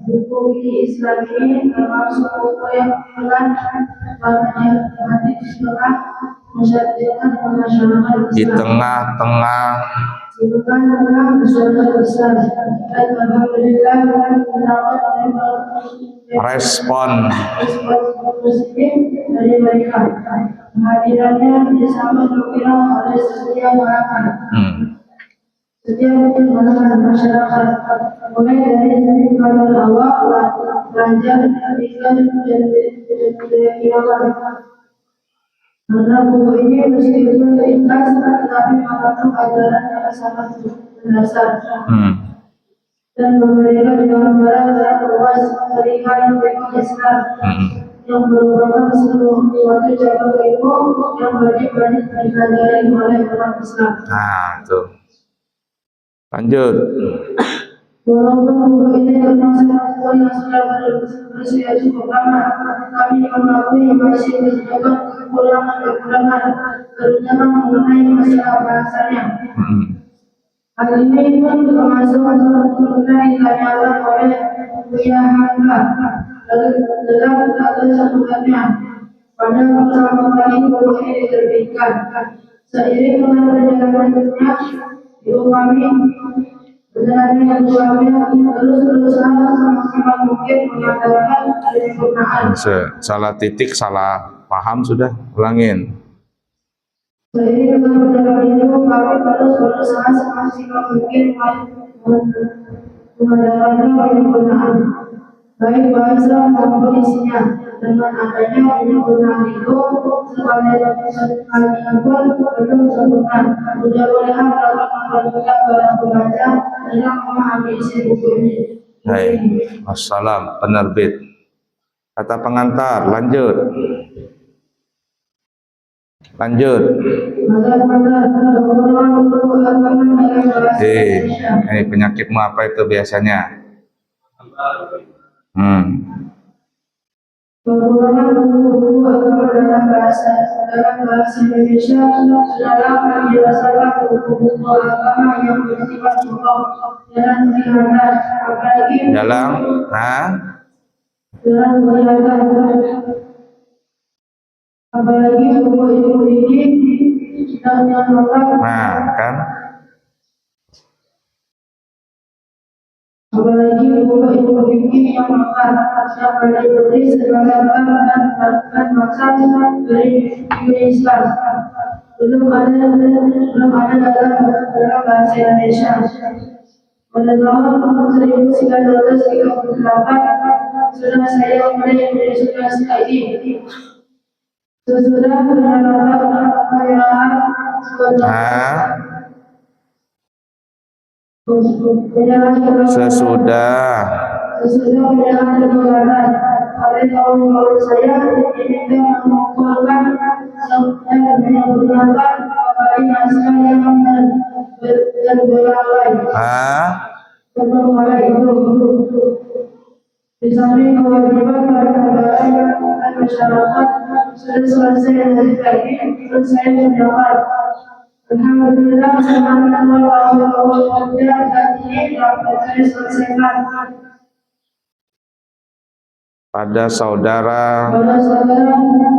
Buku Islam ini termasuk buku yang pelan di tengah-tengah respon dari mereka. Kehadirannya disambut gembira oleh setiap orang. Setiap golongan masyarakat, mulai dari kalangan awam, pelajar, hingga kiamat. Karena buku ini meskipun ringkas, tetapi mengandung ajaran yang sangat mendasar dan memberikan gambaran yang luas perihal Islam yang merupakan suatu cabang ilmu yang wajib dipelajari oleh orang Islam. Nah, tuh. Lanjut. Walaupun buku ini termasuk buku yang sudah berusia cukup lama, kami mengakui masih terdapat kekurangan-kekurangan, terutama mengenai masalah bahasanya. Hal ini pun termasuk mengenai ditanyakan oleh Buya Hamka dalam buku sebutannya pada pertama kali buku ini diterbitkan. Seiring dengan perjalanannya, ibu kami sebenarnya terus berusaha semaksimal mungkin mengadakan kesempurnaan. Salah titik, salah paham sudah, ulangin. Seiring dengan perjalanan itu, kami terus berusaha semaksimal mungkin mengadakan penyempurnaan, baik bahasa maupun isinya. Dengan adanya penyempurnaan itu, sekalian pun belum sempurna. Mudah-mudahan dapat mempermudah para pembaca dalam memahami isi buku ini. Hai, wassalam, penerbit. Kata pengantar, lanjut. Lanjut. Ini penyakitmu apa itu biasanya? Kekurangan buku-buku agama dalam bahasa Indonesia dalam menjelaskan buku-buku agama yang bersifat umum dan sederhana, apalagi dalam apalagi buku ilmu ini dan yang lengkap. Kan? Apalagi buku ilmu fikih yang lengkap yang meliputi segala bab dan masalah dari Islam. Belum ada dalam bahasa Indonesia. Pada tahun 1938 sudah saya mulai menyesuaikan ini. Sesudah penjelasan kebenaran oleh kawan-kawan saya diminta mengumpulkan dan menyempurnakan kembali naskah yang berbalik itu. Di samping kewajiban pada negara dan masyarakat sudah selesai dari tadi, terus saya menjawab. Alhamdulillah, semangat Allah dan ini dapat saya selesaikan. Pada saudara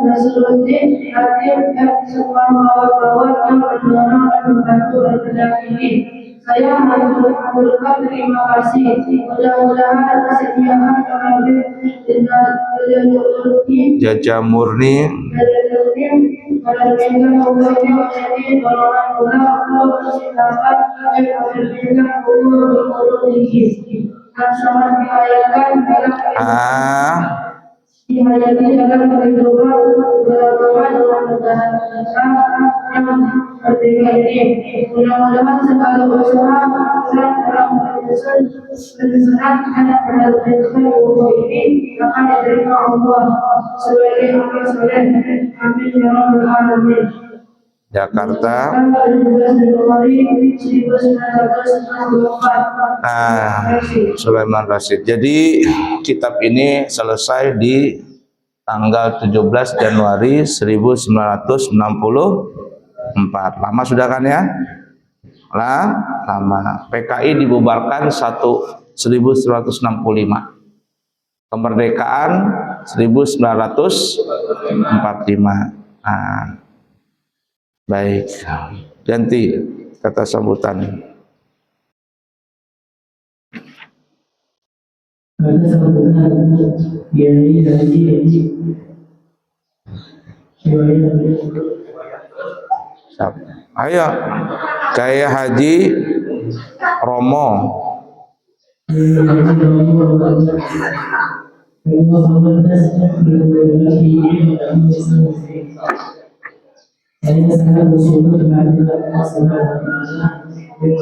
Nasruddin Hakim semua kawan-kawan yang mendorong dan membantu program ini. Saya mengucapkan terima kasih. Mudah-mudahan kesediaan kami dengan Jaja Murni menerbitkan bukunya menjadi golongan pula bersilakan dan menerbitkan buku bermutu tinggi. Dan sangat dihayatkan dalam kehidupan beragama dalam negara yang merdeka ini. Mudah-mudahan segala usaha dalam penyusunan dan penerbitkan buku ini akan diterima Allah sebagai amal soleh. Amin ya rabbal alamin. Jakarta. Sulaiman Rasyid. Jadi kitab ini selesai di tanggal 17 Januari 1964. Lama sudah kan ya? Lama. PKI dibubarkan 1 1965. Kemerdekaan 1945. Nah, baik. Ganti kata sambutan. Kata sambutan Kiai Haji Ayo, kayak Haji Romo. Saya sangat bersyukur kepada Allah Subhanahu wa Ta'ala yang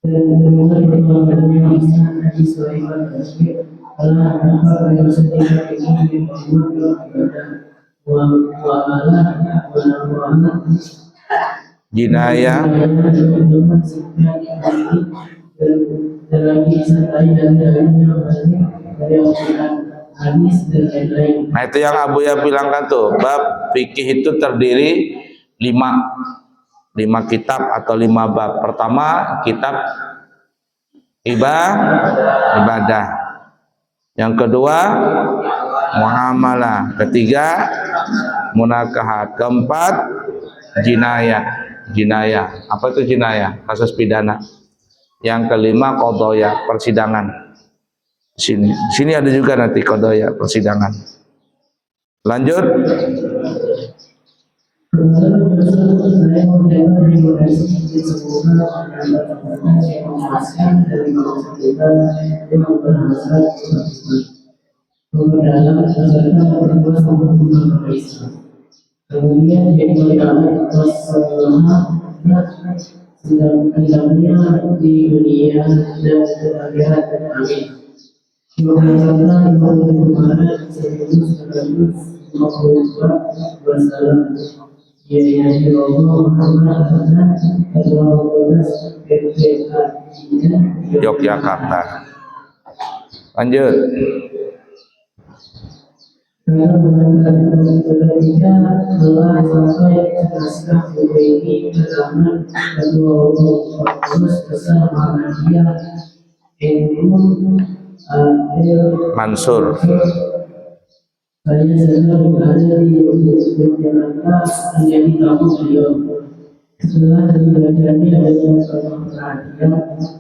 dan mendengar pertolongannya Ustaz Haji Sulaiman Bashir telah mendapat yang setiap ini berbuat ibadah wa Jinayah dalam disertai dan dalamnya dari hadis dan lain-lain. Nah, itu yang Abu ya bilangkan tuh, bab fikih itu terdiri 5 kitab atau 5 bab. Pertama, kitab ibadah. Yang kedua, muamalah. Ketiga, munakahat. Keempat, jinayah. Apa itu jinayah? Kasus pidana. Yang kelima, qadaya, persidangan. Sini ada juga nanti qadaya, persidangan. Lanjut. Kemudian dia mengatakan sedang di dunia dan akhirat. Amin. Mengucapkan kepada 1952 wasallam. Ya Allah Muhammad Ketua Petugas Yogyakarta. Lanjut. Karena ketika telah sampai naskah buku ini ke tangan Ketua Petugas Besar Muhammadiyah Mansur. Saya sedang berada di Yogyakarta menjadi tamu beliau. Setelah dibacanya dengan perhatian,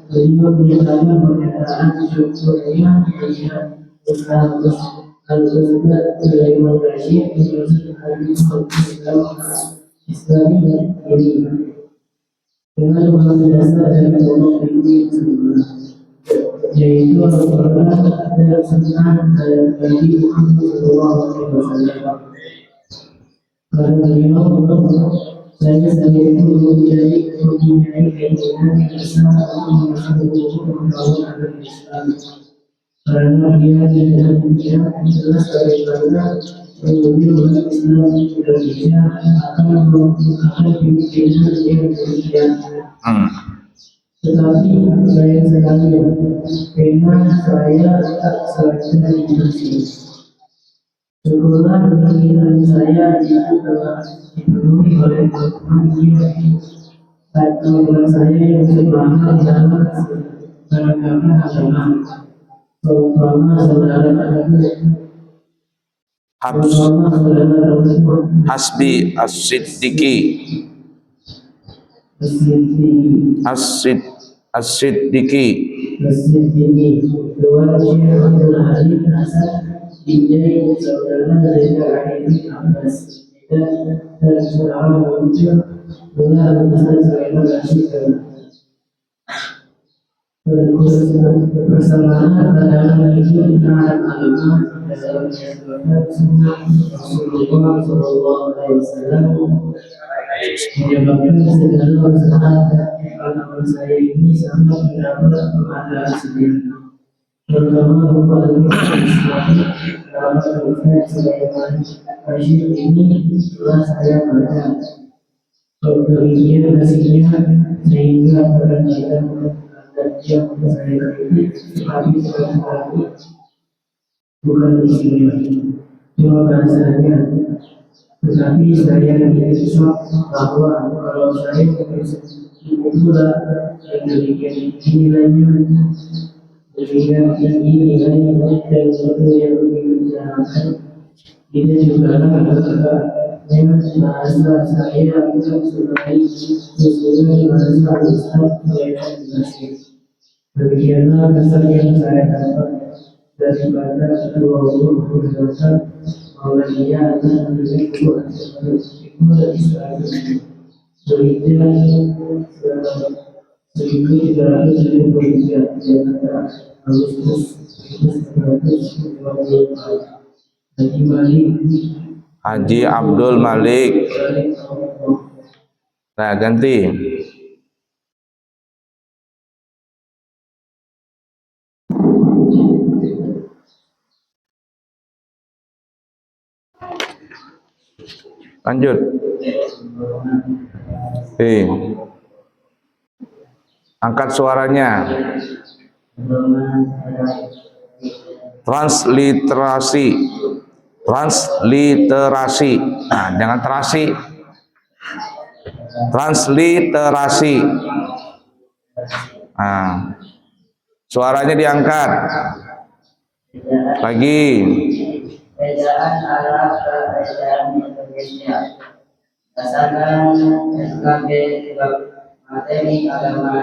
beliau menyatakan pernyataan syukurnya melihat Ustaz Al-Ustaz Sulaiman Bashir menyusun hadis Islam ini dengan bahan dasar dari Allah ini yaitu Al-Quran dan Sunnah dan Nabi Muhammad SAW. Karena beliau saya sendiri menjadi mempunyai keinginan bersama membangun agama Islam. Karena dia tidak punya jelas bagaimana mengambil umat Islam di Indonesia akan pimpinan yang demikian. Tetapi saya sekali memang saya tak selesai di syukurlah keinginan saya itu telah dipenuhi oleh Tuhan. Keinginan saya yang semangat dalam menegakkan agama, terutama saudara Hasbi As-Siddiqi. As-Siddiqi. Dua Abdul Halim Hasan Binjai saudara Zainal Arifin Abbas dan saudara muncul Bola Ustaz Sulaiman Bashir bersamaan pada itu terhadap agama dalam sunnah Rasulullah SAW menyebabkan segala usaha agama saya ini sangat mendapat penghargaan sendiri, terutama berupa Al-Quran dalam Ustaz Sulaiman Bashir ini telah saya baca keberanian kasihnya sehingga kadang-kadang yang saya kritik tapi sekali bukan isinya cuma bahasanya Tetapi saya menyesal bahwa kalau saya pula yang demikian nilainya demikian tinggi nilai dan sesuatu yang dibicarakan ini juga dengan bahasa saya sebagai sesuatu bahasa Ustaz mereka dikasih. Demikianlah kesan yang saya dapat daripada kedua guru berdasar bahwa dia adalah itu Islam sehingga 1373 Agustus 1924 Haji Malik Haji Abdul Malik. Nah, ganti. Lanjut. Angkat suaranya. Transliterasi. Transliterasi. Nah, jangan terasi. Transliterasi. Nah, suaranya diangkat. Lagi. Ejaan Arab ke ejaan Indonesia. Berdasarkan SKB materi agama.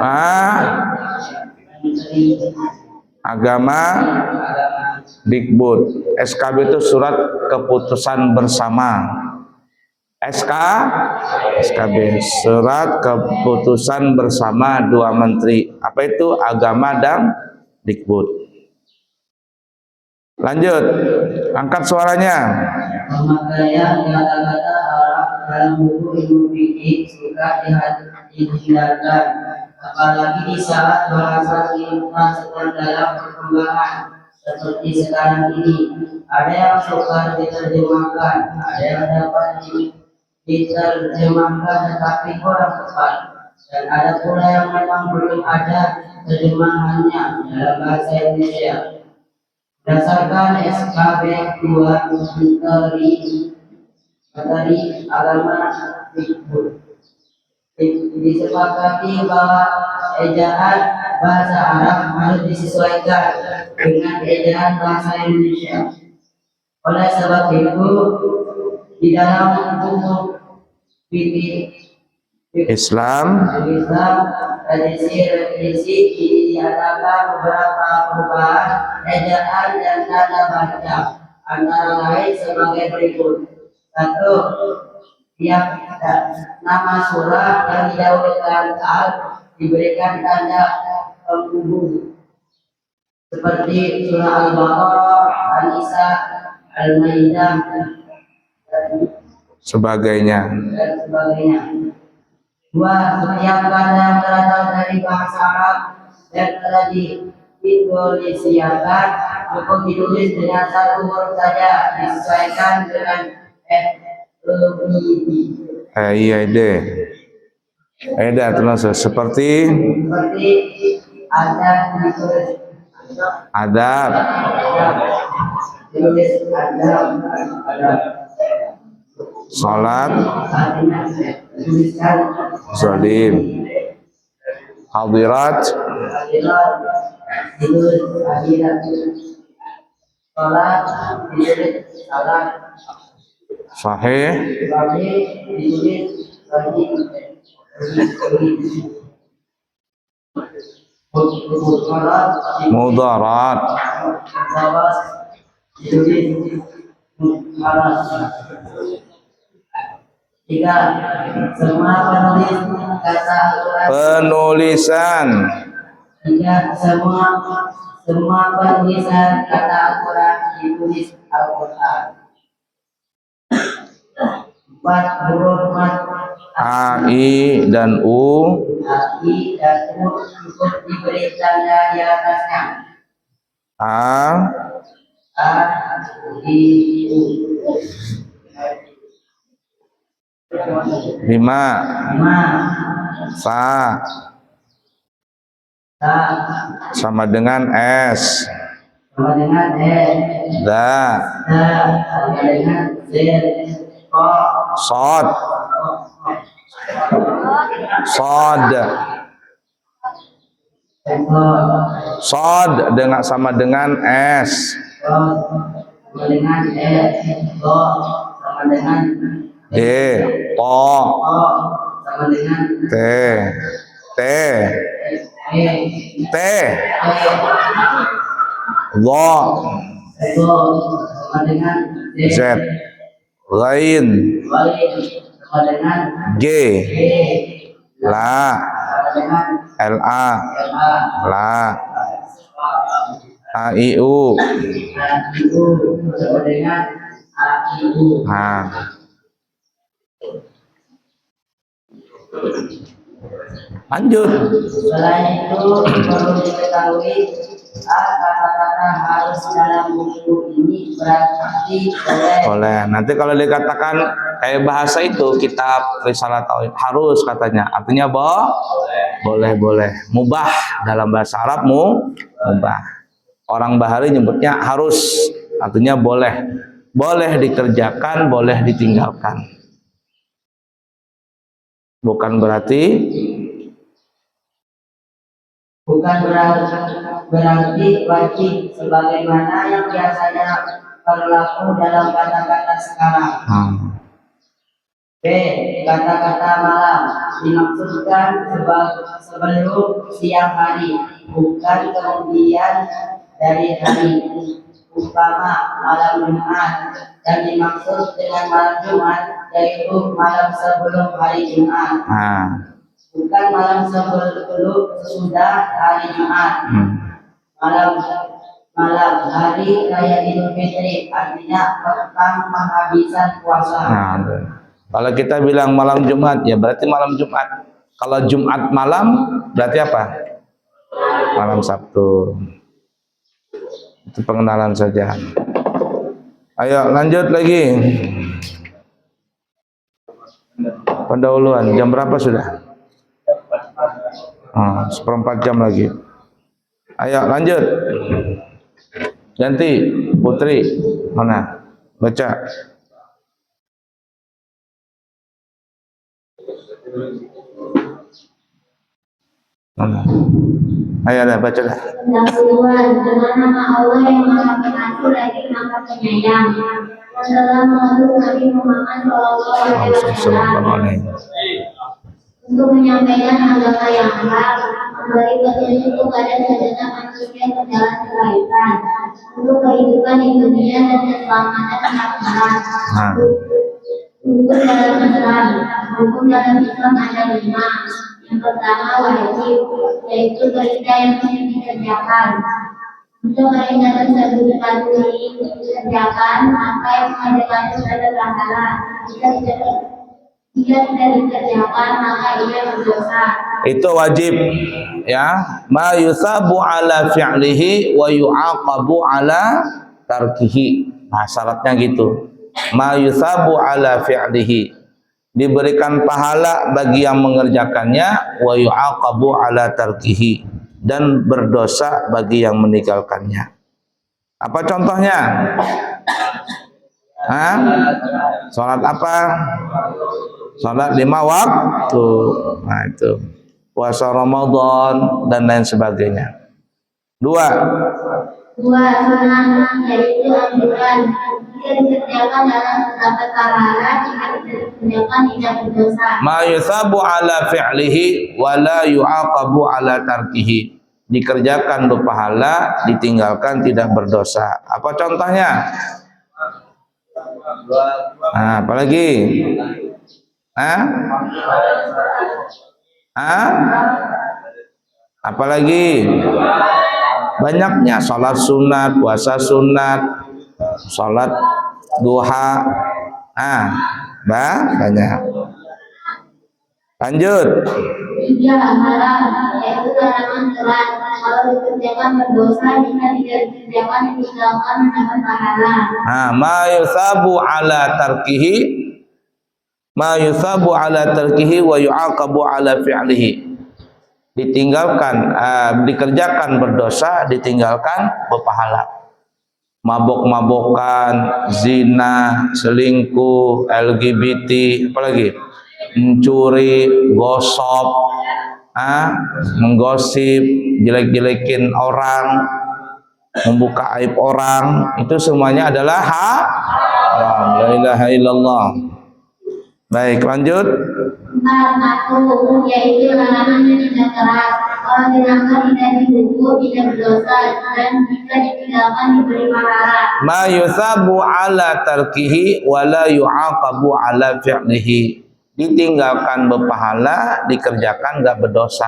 Agama Dikbud. SKB itu surat keputusan bersama. SKB surat keputusan bersama dua menteri. Apa itu? Agama dan Dikbud. Lanjut, angkat suaranya. Pemakaian kata-kata Arab dalam buku ilmu fikih suka dihindarkan, apalagi di saat bahasa ilmuwan sedang dalam perkembangan seperti sekarang ini. Ada yang suka diterjemahkan, ada yang dapat diterjemahkan tetapi kurang tepat, dan ada pula yang memang belum ada terjemahannya dalam bahasa Indonesia. Berdasarkan SKB 2 Menteri Agama Dikbud, disepakati bahwa ejaan bahasa Arab harus disesuaikan dengan ejaan bahasa Indonesia. Oleh sebab itu, di dalam buku fikih Islam revisi ini diadakan beberapa perubahan ejaan dan tanda baca, antara lain sebagai berikut. 1. Tiap nama surah yang didahulukan al diberikan tanda penghubung seperti surah Al-Baqarah, An-Nisa, Al-Maidah dan sebagainya. 2. Setiap kata yang berasal dari bahasa Arab dan telah diindonesiakan cukup ditulis dengan satu huruf saja, disesuaikan dengan terus seperti adab ditulis adab, ditulis adab, salat, zalim, hadirat, salat, salat, sahih, mudarat, Tiga, semua penulis kata penulisan. Tiga, semua penulisan kata Al-Quran ditulis Al-Quran. 4, huruf mat A, I, dan U. Ikut diberi tanda di atasnya. A, I, U. 5. Sa sama dengan S. Sama dengan S. Da Sama dengan Z. Sod. Sod. Sod dengan sama dengan S. Sama dengan S. Do sama dengan D. To. sama dengan T. T. T. Lo. Do sama dengan Z. Lain. sama dengan G. La. sama dengan La. LA. La. A I U. Ibu sama dengan ibu. Nah. Lanjut. Selain itu perlu diketahui kata-kata harus dalam buku ini berarti Boleh. Nanti kalau dikatakan kayak bahasa itu kitab risalah tauhid harus katanya. Artinya boleh. Mubah dalam bahasa Arab mubah. Orang Bahari nyebutnya harus. Artinya boleh. Boleh dikerjakan, boleh ditinggalkan. Bukan berarti berarti wajib sebagaimana yang biasanya berlaku dalam kata-kata sekarang. B. Kata-kata malam dimaksudkan sebelum siang hari, bukan kemudian dari hari. Umpama malam Jumat, dan dimaksud dengan malam Jumat yaitu malam sebelum hari Jumat. Bukan malam sesudah hari Jumat. Malam hari raya Idul Fitri, artinya petang penghabisan puasa. Kalau kita bilang malam Jumat, ya berarti malam Jumat. Kalau Jumat malam, berarti apa? Malam Sabtu. Itu pengenalan saja. Ayo lanjut lagi. Pendahuluan, jam berapa sudah? 1/4 jam lagi. Ayo lanjut. Ganti Putri, mana? Baca. Mana? Ayo dah baca dah. Pendahuluan dengan nama Allah yang Maha Pengasih lagi Maha Penyayang. Yang telah mengutus Nabi Muhammad SAW untuk menyampaikan agama yang hak, memberi petunjuk kepada segenap manusia ke jalan kebaikan, untuk kehidupan di dunia dan keselamatan di akhirat. Hukum dalam Islam ada 5. Yang pertama wajib, yaitu perintah yang mesti dikerjakan. Untuk perintah tersebut dipatuhi dikerjakan, maka yang mengadakan pada pahala. Jika tidak dikerjakan, maka ia berdosa. Itu wajib, ya. Ma yusabu ala fi'lihi wa yu'aqabu ala tarkihi. Nah, syaratnya gitu. Ma yusabu ala fi'lihi, diberikan pahala bagi yang mengerjakannya, wa yu'aqabu ala tarkihi, dan berdosa bagi yang meninggalkannya. Apa contohnya? Salat apa? Salat 5 waktu. Nah itu. Puasa Ramadan dan lain sebagainya. 2. Sunnah, yaitu anjuran. Jika dikerjakan dalam terdapat pahala, jika tidak dikerjakan tidak berdosa. Ma yusabu ala fi'lihi wa la yu'aqabu ala tarkihi, dikerjakan berpahala, ditinggalkan tidak berdosa. Apa contohnya? Apalagi? Apalagi? Banyaknya, salat sunat, puasa sunat, salat duha. Banyak. Lanjut. 3. Haram, yaitu larangan keras. Kalau dikerjakan berdosa, jika tidak dikerjakan ditinggalkan mendapat pahala. Ma yusabu ala tarkihi, ma yusabu ala tarkihi wa yu'aqabu ala fi'lihi, ditinggalkan, dikerjakan berdosa, ditinggalkan berpahala. mabok-mabokan, zina, selingkuh, LGBT, apalagi mencuri, gosip, menggosip, jelek-jelekin orang, membuka aib orang, itu semuanya adalah haram. La ilaha illallah. Baik, lanjut. Makruh yaitu larangan yang tidak keras. Kalau dilanggar tidak dihukum, tidak berdosa, dan jika ditinggalkan diberi pahala. Ma yusabu ala tarkihi wa la yu'aqabu ala fi'lihi. Ditinggalkan berpahala, dikerjakan enggak berdosa.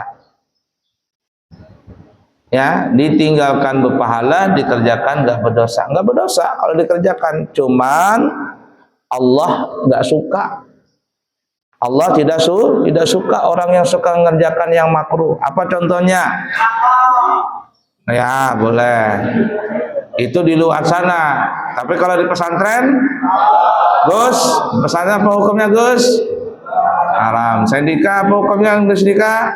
Ya, ditinggalkan berpahala, dikerjakan enggak berdosa. Enggak berdosa kalau dikerjakan, cuman Allah enggak suka. Allah tidak suka orang yang suka mengerjakan yang makruh. Apa contohnya? Ya, boleh. Itu di luar sana. Tapi kalau di pesantren, Gus, pesantren apa hukumnya, Gus? Haram. Sendika apa hukumnya, Gus Dika?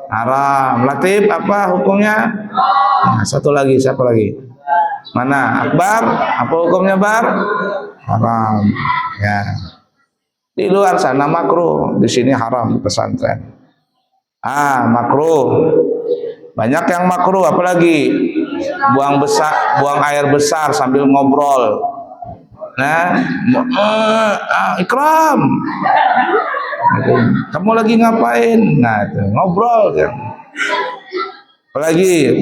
Haram. Latif apa hukumnya? Nah, satu lagi, siapa lagi? Mana? Akbar? Apa hukumnya, Bar? Haram. Ya. Di luar sana makruh, di sini haram di pesantren. Makruh. Banyak yang makruh, apalagi buang air besar sambil ngobrol. Nah, Ikram. Kamu lagi ngapain? Nah, itu ngobrol kan. Apalagi,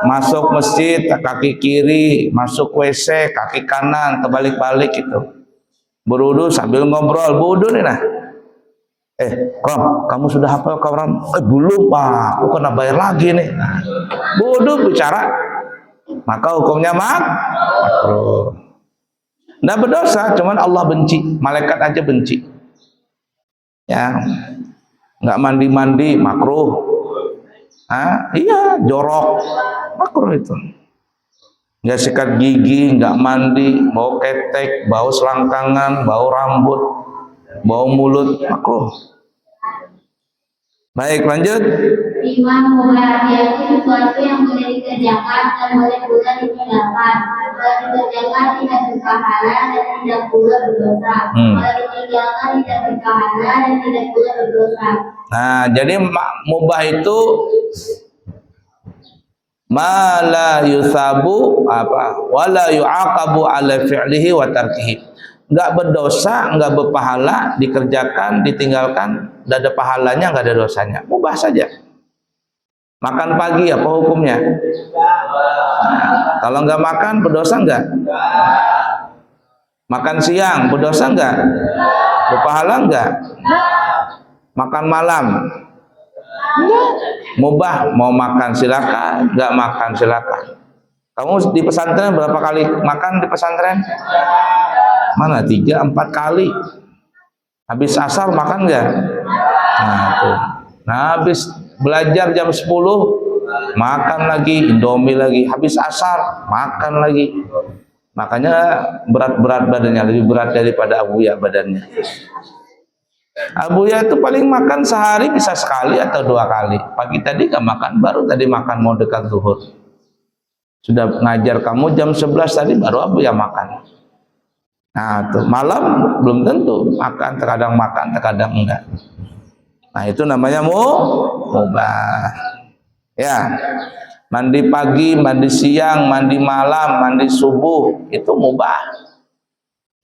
masuk masjid kaki kiri, masuk WC kaki kanan, terbalik-balik itu. Berwudu sambil ngobrol, wudu nih nah. Ram, kamu sudah hafal kau Ram? Belum Pak, aku kena bayar lagi nih. Nah, wudu bicara, maka hukumnya makruh. Nggak berdosa, cuman Allah benci, malaikat aja benci. Ya, nggak mandi makruh. Iya, jorok, makruh itu. Nggak sikat gigi, nggak mandi, bau ketek, bau selangkangan, bau rambut, bau mulut, makruh. Baik, lanjut. Lima mubah yaitu sesuatu yang boleh dikerjakan dan boleh pula ditinggalkan. Kalau dikerjakan tidak berpahala dan tidak pula berdosa. Kalau ditinggalkan tidak berpahala dan tidak pula berdosa. Nah, jadi mubah itu ma la yusabu wala yu'aqabu ala fi'lihi wa tarkihi. Enggak berdosa, enggak berpahala, dikerjakan, ditinggalkan, enggak ada pahalanya, enggak ada dosanya. Mubah saja. Makan pagi apa hukumnya? Kalau enggak makan berdosa enggak? Makan siang berdosa enggak? Berpahala enggak? Makan malam mubah, mau makan silakan, nggak makan silakan. Kamu di pesantren berapa kali makan di pesantren? Mana? 3-4 kali. Habis asar makan nggak? Nah, tuh. Nah, habis belajar jam 10 makan lagi, Indomie lagi. Habis asar makan lagi. Makanya berat badannya, lebih berat daripada Abuya badannya. Abuya itu paling makan sehari bisa sekali atau 2 kali. Pagi tadi gak makan, baru tadi makan mau dekat zuhur. Sudah ngajar kamu jam 11 tadi baru Abuya makan. Nah, tuh malam belum tentu makan, terkadang enggak. Nah, itu namanya mubah. Ya. Mandi pagi, mandi siang, mandi malam, mandi subuh itu mubah.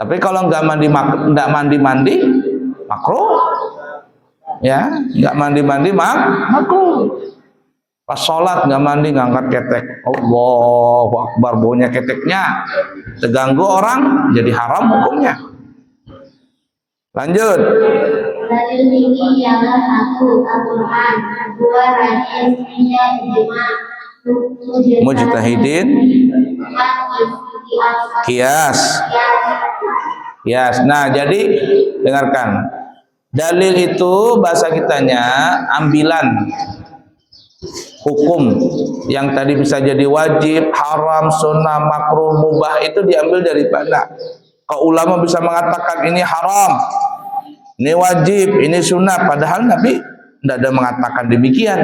Tapi kalau enggak mandi makruh. Ya, enggak mandi makruh. Pas sholat enggak mandi, ngangkat ketek, Allahu Akbar, baunya keteknya terganggu orang, jadi haram hukumnya. Lanjut. Dalil ini ialah 1 Al-Quran, 2 hadis, 3 ijma, mujtahidin, kias. Nah, jadi dengarkan. Dalil itu bahasa kitanya ambilan hukum yang tadi bisa jadi wajib, haram, sunnah, makruh, mubah itu diambil dari mana? Kalau ulama bisa mengatakan ini haram, ini wajib, ini sunnah, padahal Nabi tidak ada mengatakan demikian.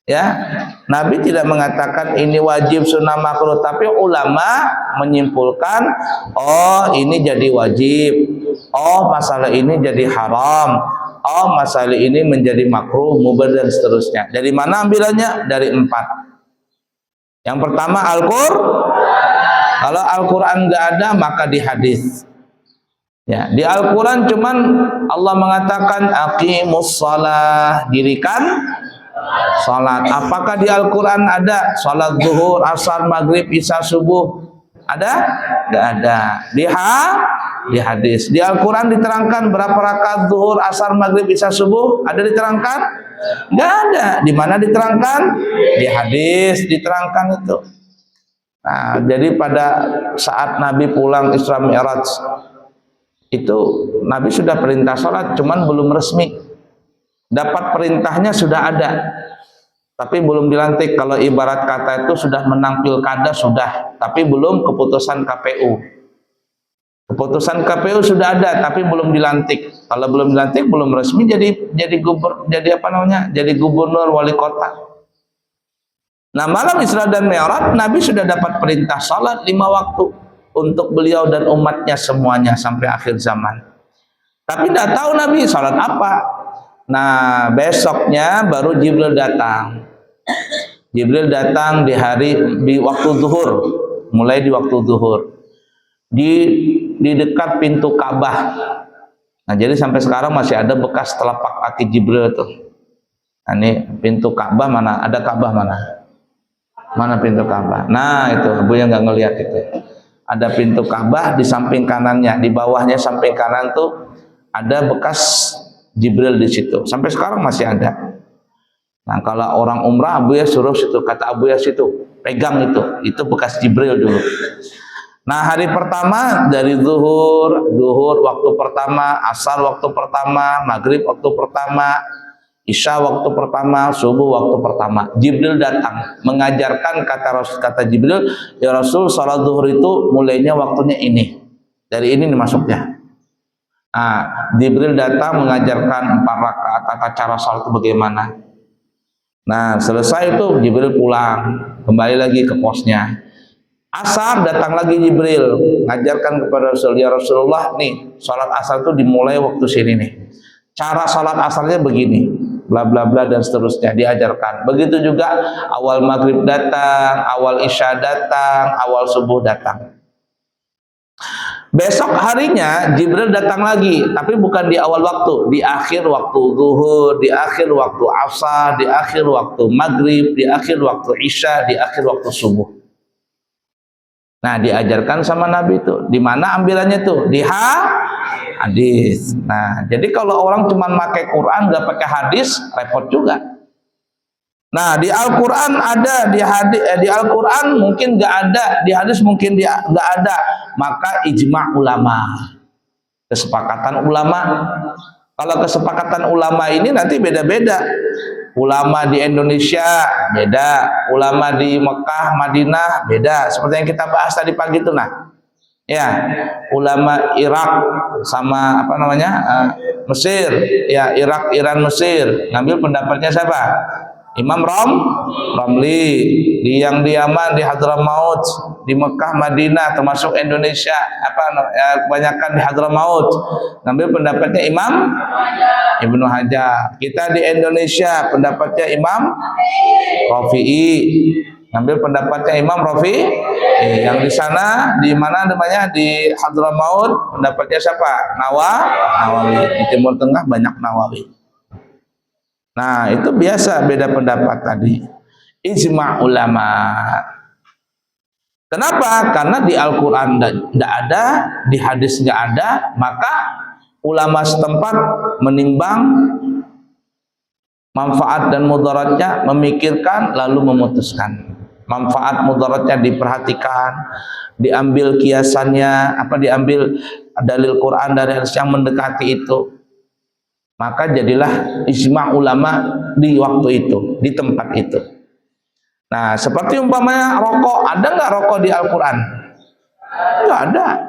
Ya, Nabi tidak mengatakan ini wajib, sunnah, makruh, tapi ulama menyimpulkan, oh ini jadi wajib, oh masalah ini jadi haram, oh masalah ini menjadi makruh, mubah dan seterusnya. Dari mana ambilannya? Dari 4. Yang pertama kalau Al-Quran nggak ada maka di hadis. Ya, di Al-Quran cuman Allah mengatakan aqimus shalah, dirikan salat. Apakah di Al-Quran ada salat zuhur, asar, maghrib, isya, subuh? Ada? Nggak ada. Di hadis. Di Al-Quran diterangkan berapa rakaat zuhur, asar, maghrib, isya, subuh? Ada diterangkan? Nggak ada. Di mana diterangkan? Di hadis diterangkan itu. Nah, jadi pada saat Nabi pulang Isra Mi'raj itu Nabi sudah perintah salat, cuman belum resmi. Dapat perintahnya sudah ada, tapi belum dilantik. Kalau ibarat kata itu sudah menang pilkada sudah, tapi belum keputusan KPU. Keputusan KPU sudah ada, tapi belum dilantik. Kalau belum dilantik, belum resmi jadi gubernur wali kota. Nah, malam Isra dan Mi'raj Nabi sudah dapat perintah salat 5 waktu untuk beliau dan umatnya semuanya sampai akhir zaman. Tapi tidak tahu Nabi salat apa. Nah, besoknya baru Jibril datang. Jibril datang di waktu zuhur, mulai di waktu zuhur. Di dekat pintu Ka'bah. Nah, jadi sampai sekarang masih ada bekas telapak kaki Jibril tuh. Nah, ini pintu Ka'bah mana? Ada Ka'bah mana? Mana pintu Ka'bah? Nah, itu Bu yang nggak ngelihat itu. Ada pintu Ka'bah di samping kanannya, di bawahnya samping kanan tuh ada bekas Jibril di situ. Sampai sekarang masih ada. Nah, kalau orang umrah Abu Yas suruh situ, kata Abu Yas itu, pegang itu bekas Jibril dulu. Nah, hari pertama dari zuhur waktu pertama, asar waktu pertama, maghrib waktu pertama, isya waktu pertama, subuh waktu pertama. Jibril datang mengajarkan, kata Jibril, ya Rasul, salat zuhur itu mulainya waktunya ini. Dari ini nih masuknya. Nah, Jibril datang mengajarkan 4 rakaat, tata cara salat itu bagaimana. Nah, selesai itu Jibril pulang, kembali lagi ke posnya. Asar datang lagi Jibril, ngajarkan kepada Rasul, ya Rasulullah nih, salat asar itu dimulai waktu sini nih. Cara salat asarnya begini, bla bla bla dan seterusnya diajarkan. Begitu juga awal maghrib datang, awal isya datang, awal subuh datang. Besok harinya Jibril datang lagi, tapi bukan di awal waktu, di akhir waktu zuhur, di akhir waktu asar, di akhir waktu maghrib, di akhir waktu isya, di akhir waktu subuh. Nah, diajarkan sama Nabi itu. Di mana ambilannya tuh? Di hadis. Nah, jadi kalau orang cuma pakai Quran nggak pakai hadis, repot juga. Nah, di Al-Quran ada, di Al-Quran mungkin nggak ada, di hadis mungkin nggak ada. Maka ijma' ulama, kesepakatan ulama. Kalau kesepakatan ulama ini nanti beda-beda. Ulama di Indonesia beda, ulama di Mekah, Madinah beda. Seperti yang kita bahas tadi pagi itu, nah. Ya, ulama Irak sama Mesir, ya Irak, Iran, Mesir. Ngambil pendapatnya siapa? Imam Romli. Yang di Yaman, di Hadramaut, di Mekah, Madinah, termasuk Indonesia, kebanyakan di Hadramaut. Ngambil pendapatnya Imam Ibnu Hajar. Kita di Indonesia pendapatnya Imam Rafi'i. Ngambil pendapatnya Imam Rafi'i. Yang di sana, di mana namanya, di Hadramaut, pendapatnya siapa? Nawawi. Di Timur Tengah banyak Nawawi. Nah, itu biasa beda pendapat tadi. Ijma' ulama. Kenapa? Karena di Al-Quran tidak ada, di hadis nggak ada, maka ulama setempat menimbang manfaat dan mudaratnya, memikirkan lalu memutuskan. Manfaat mudaratnya diperhatikan, diambil kiasannya, diambil dalil Quran dari hadis yang mendekati itu. Maka jadilah ijma' ulama di waktu itu, di tempat itu. Nah, seperti umpamanya rokok, ada nggak rokok di Al-Quran? Nggak ada.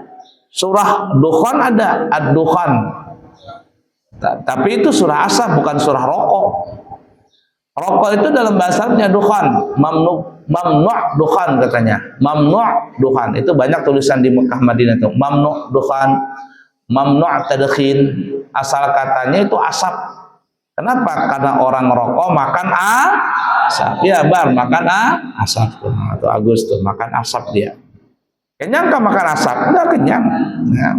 Surah Dukhan ada, Ad-Dukhan. Tapi itu surah asar, bukan surah rokok. Rokok itu dalam bahasa Arabnya dukhan, mamnu' dukhan katanya. Mamnu' dukhan. Itu banyak tulisan di Mekah Madinah itu. Mamnu' dukhan, mamnu' tadkhin. Asal katanya itu asap. Kenapa? Karena orang rokok makan asap. Ya, makan asap tuh. Atau Agus tuh makan asap dia. Kenyang kan makan asap? Enggak kenyang. Ya.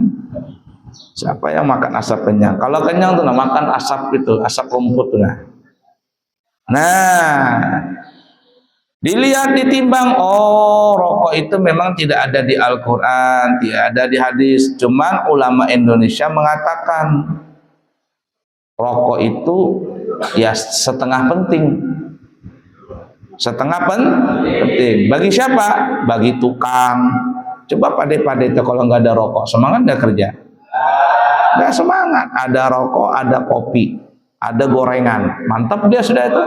Siapa yang makan asap kenyang? Kalau kenyang tuh makan asap itu, asap rumput tuh. Nah, dilihat ditimbang, oh rokok itu memang tidak ada di Al-Quran, tidak ada di hadis. Cuman ulama Indonesia mengatakan rokok itu ya setengah penting. Setengah penting. Bagi siapa? Bagi tukang. Coba pade-pade itu kalau nggak ada rokok, semangat nggak kerja? Nggak semangat. Ada rokok, ada kopi, ada gorengan, mantap dia sudah itu.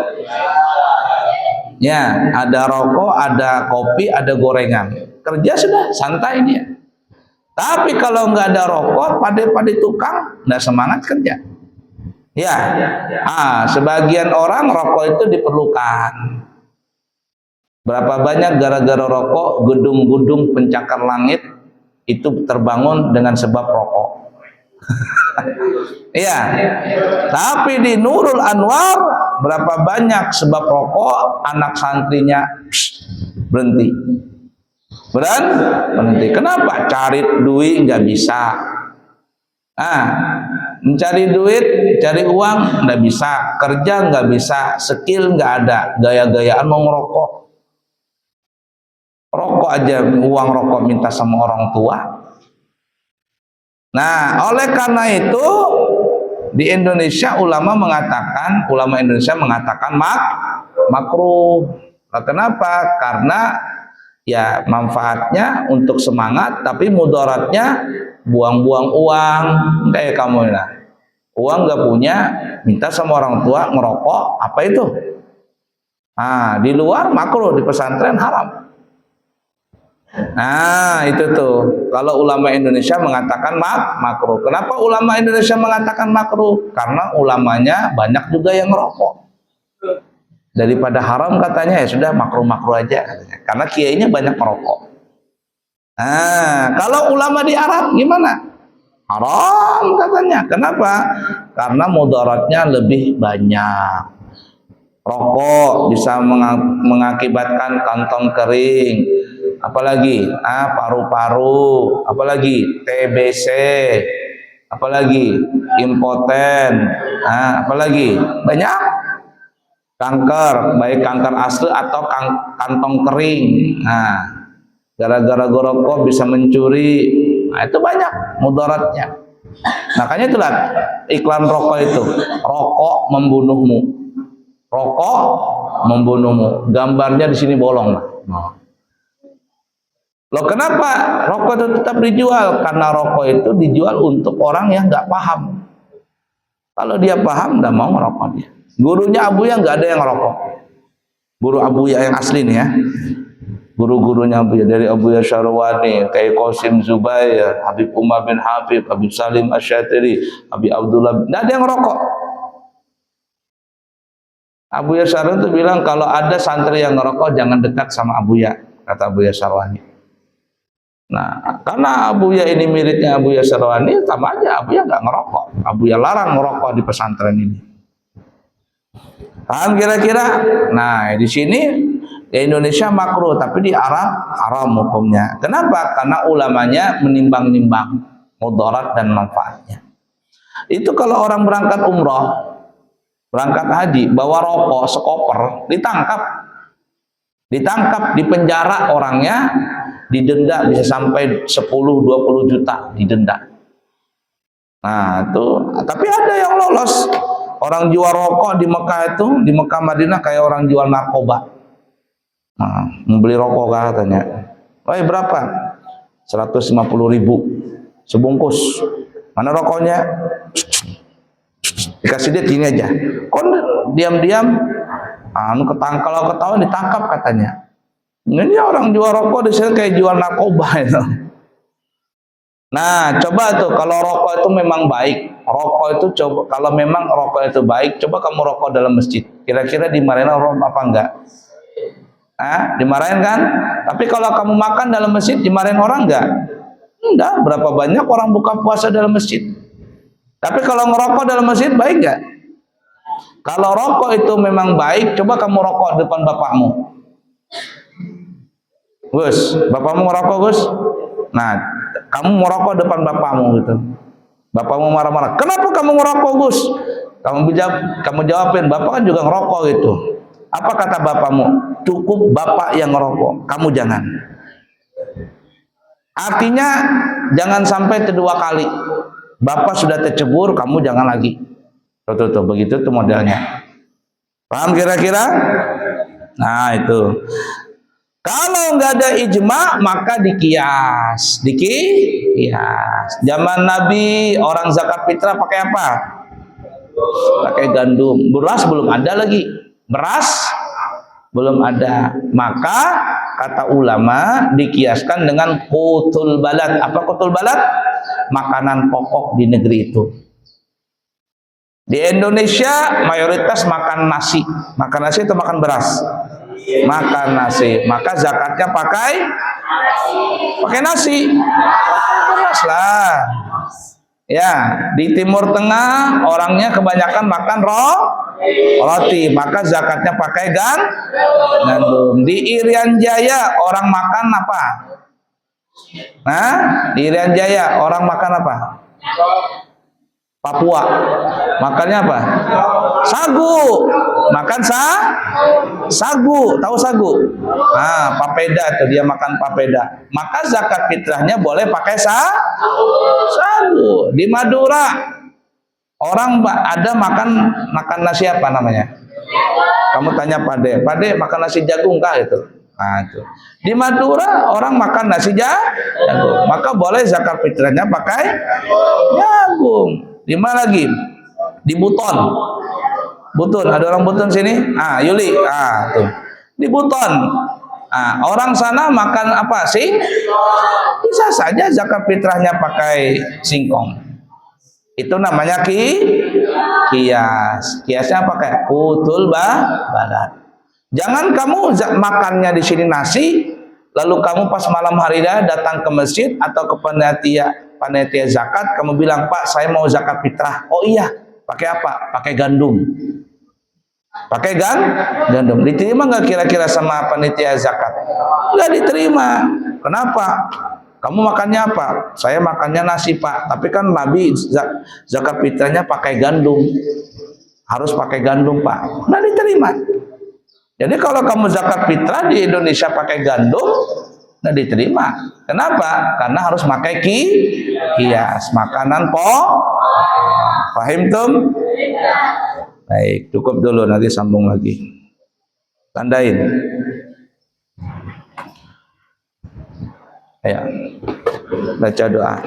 Ya, ada rokok, ada kopi, ada gorengan, kerja sudah santai dia. Tapi kalau nggak ada rokok, pade-pade tukang, nggak semangat kerja. Ya, sebagian orang rokok itu diperlukan. Berapa banyak gara-gara rokok gedung-gedung pencakar langit itu terbangun dengan sebab rokok. Iya. Tapi di Nurul Anwar berapa banyak sebab rokok anak santrinya berhenti. Berhenti. Kenapa? Cari duit nggak bisa. Mencari duit, cari uang nggak bisa, kerja nggak bisa, skill nggak ada, gaya-gayaan mau ngerokok. Rokok aja, uang rokok minta sama orang tua. Nah, oleh karena itu di Indonesia ulama Indonesia mengatakan makruh. Nah, kenapa? Karena ya manfaatnya untuk semangat, tapi mudaratnya buang-buang uang. Kayak kamu lah, uang nggak punya, minta sama orang tua ngerokok, apa itu? Di luar makruh, di pesantren haram. Itu tuh. Kalau ulama Indonesia mengatakan makruh. Kenapa ulama Indonesia mengatakan makruh? Karena ulamanya banyak juga yang ngerokok. Daripada haram katanya, ya sudah makruh-makruh aja katanya. Karena kiainya banyak merokok. Kalau ulama di Arab gimana? Haram katanya. Kenapa? Karena mudaratnya lebih banyak. Rokok bisa mengakibatkan kantong kering, apalagi paru-paru, apalagi TBC, apalagi impoten, apalagi banyak kanker, baik kanker asli atau kantong kering. Gara-gara rokok bisa mencuri. Itu banyak mudaratnya. Makanya itulah iklan rokok itu, rokok membunuhmu. Rokok membunuhmu. Gambarnya di sini bolong. Loh, kenapa rokok itu tetap dijual? Karena rokok itu dijual untuk orang yang nggak paham. Kalau dia paham, nggak mau ngerokok dia. Gurunya Abuya nggak ada yang ngerokok. Guru Abuya yang asli nih ya. Guru-gurunya Abuya, dari Abuya Syarwani, kayak Qasim Zubair, Habib Umar bin Habib, Habib Salim Asyatiri, Habib Abdullah, nggak ada yang ngerokok. Abuya Syarwani itu bilang kalau ada santri yang ngerokok jangan dekat sama Abuya, kata Abuya Syarwani. Nah, karena Abuya ini miliknya Abuya Syarwani, sama aja Abuya nggak ngerokok. Abuya larang ngerokok di pesantren ini. Paham kira-kira? Nah, di sini di Indonesia makruh, tapi di Arab haram hukumnya. Kenapa? Karena ulamanya menimbang-nimbang mudarat dan manfaatnya. Itu kalau orang berangkat umroh, berangkat haji, bawa rokok sekoper, ditangkap, dipenjara orangnya, didenda bisa sampai 10-20 juta didenda. Nah, itu tapi ada yang lolos. Orang jual rokok di Mekah itu, di Mekah Madinah kayak orang jual narkoba. Membeli rokok katanya. Berapa? 150.000 sebungkus. Mana rokoknya? Dikasih dia gini aja. Kok diam-diam kalau ketahuan ditangkap katanya. Ini orang jual rokok di sini kayak jual narkoba itu. Nah, coba tuh kalau rokok itu memang baik. Rokok itu coba kalau memang rokok itu baik, coba kamu rokok dalam masjid. Kira-kira dimarahin orang apa enggak? Ah, dimarahin kan? Tapi kalau kamu makan dalam masjid dimarahin orang enggak? Enggak. Berapa banyak orang buka puasa dalam masjid? Tapi kalau ngerokok dalam masjid baik enggak? Kalau rokok itu memang baik, coba kamu rokok depan bapakmu. Gus, bapakmu ngerokok, Gus? Nah, kamu merokok depan bapakmu gitu. Bapakmu marah-marah. Kenapa kamu ngerokok, Gus? Kamu jawabin, bapak kan juga ngerokok gitu. Apa kata bapakmu? Cukup bapak yang ngerokok, kamu jangan. Artinya jangan sampai kedua kali. Bapak sudah tercebur, kamu jangan lagi. Tuh, begitu tuh modelnya. Paham kira-kira? Nah, itu. Kalau nggak ada ijma, maka dikias. Dikias. Zaman Nabi orang zakat fitrah pakai apa? Pakai gandum. Beras belum ada lagi. Beras belum ada. Maka kata ulama dikiaskan dengan qutul balad. Apa qutul balad? Makanan pokok di negeri itu. Di Indonesia mayoritas makan nasi. Makan nasi atau makan beras? Makan nasi. Maka zakatnya pakai nasi. Beras lah. Ya, di Timur Tengah orangnya kebanyakan makan roti. Maka zakatnya pakai gandum. Di Irian Jaya orang makan apa? Nah, di Irian Jaya orang makan apa? Papua. Makannya apa? Sagu. Makan sagu. Tahu sagu? Nah, papeda tuh dia makan papeda. Maka zakat fitrahnya boleh pakai sagu. Di Madura orang ada makan nasi apa namanya? Kamu tanya Pade makan nasi jagung kah itu? Nah, itu. Di Madura orang makan nasi jagung. Maka boleh zakat fitrahnya pakai jagung. Di mana lagi? Di Buton. Ada orang Buton sini? Ah, Yuli. Ah, tuh. Di Buton. Ah, orang sana makan apa sih? Bisa saja zakat fitrahnya pakai singkong. Itu namanya kias. Kiasnya pakai qutul balad. Jangan kamu makannya di sini nasi, lalu kamu pas malam hari datang ke masjid atau ke panitia zakat, kamu bilang, Pak, saya mau zakat fitrah. Oh iya, pakai apa? Pakai gandum. Pakai gandum. Diterima nggak kira-kira sama panitia zakat? Nggak diterima. Kenapa? Kamu makannya apa? Saya makannya nasi, Pak. Tapi kan Nabi zakat fitrahnya pakai gandum. Harus pakai gandum, Pak. Nggak diterima. Jadi kalau kamu zakat fitrah di Indonesia pakai gandum, nggak diterima. Kenapa? Karena harus pakai kias, makanan Paham tum? Baik, cukup dulu, nanti sambung lagi. Tandain. Ayo, baca doa.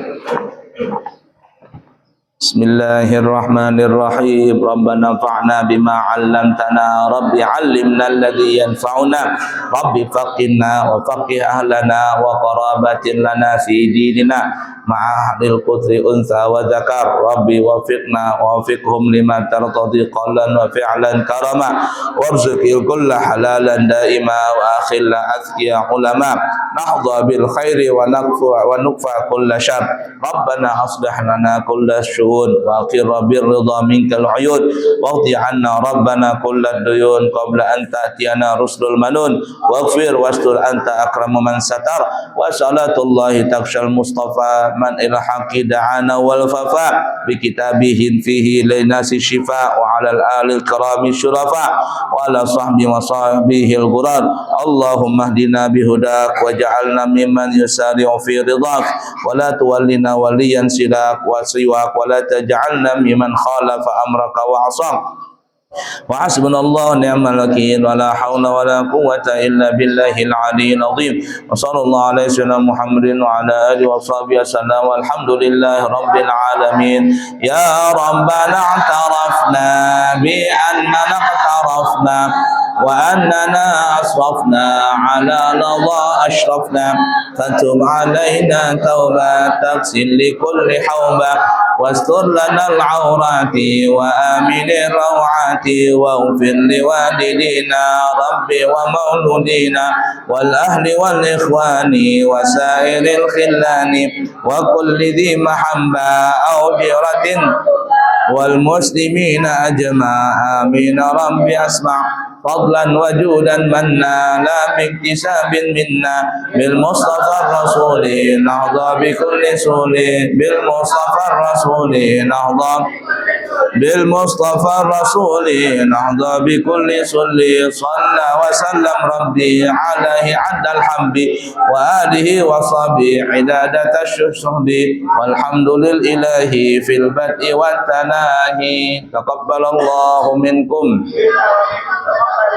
Bismillahirrahmanirrahim. Rabbana fa'na bima 'allamtana. Rabbi 'allimna alladhi yanfa'una. Rabbi faqihna wa faqih ahlana wa qarabatin lana fi dinina ma'ahlil qudri unsa wa dzakar. Rabbi wafiqna wa wafiqhum lima tartadi qawlan wa fi'lan karama warzuqil kulla halalan daima wa akhilla azkiya ulama nahdha bil khairi wa nukfa kulla syar. Rabbana aslih lana kulla وأقر بالرضا منك العيون واغفر عنا ربنا كل الديون قبل أن تأتينا رسل المنون واغفر واستر أنت أكرم من ستر وصلاة الله تغشى المصطفى من إلى الحق دعانا والوفاء بكتابه فيه للناس الشفاء وعلى الآل الكرام الشرفاء وعلى وصحبه الغرار اللهم اهدنا بهداك وجعلنا ممن يسارع في رضاك ولا تولنا وليا سواك ولا تجعلنا ممن خالف أمرك وعصاك وحسبنا الله ونعم الوكيل ولا حول ولا قوة إلا بالله العلي العظيم وصلى الله على سيدنا محمد وعلى آله وصحبه وسلم والحمد لله رب العالمين يا ربنا اعترفنا بأننا اقترفنا وأننا أسرفنا على لظى أشرفنا فتب علينا توبة تغسل لكل حوبة واستر لنا العورات وآمن الروعات واغفر لوالدينا ربي ومولودينا والأهل والإخوان وسائر الخلان وكل ذي محبة أو جرة والمسلمين أجمع آمين ربي أسمع فضلا وجودا منا لا باكتساب منا بالمصطفى الرسول نهضى بكل سول بالمصطفى الرسول نهضى بالمصطفى الرسول نهضى بكل سل صلى وسلم ربي عليه عد الحمد وآله وصحبه عدادة الشهد والحمد لله في البدء والتناهي تقبل الله منكم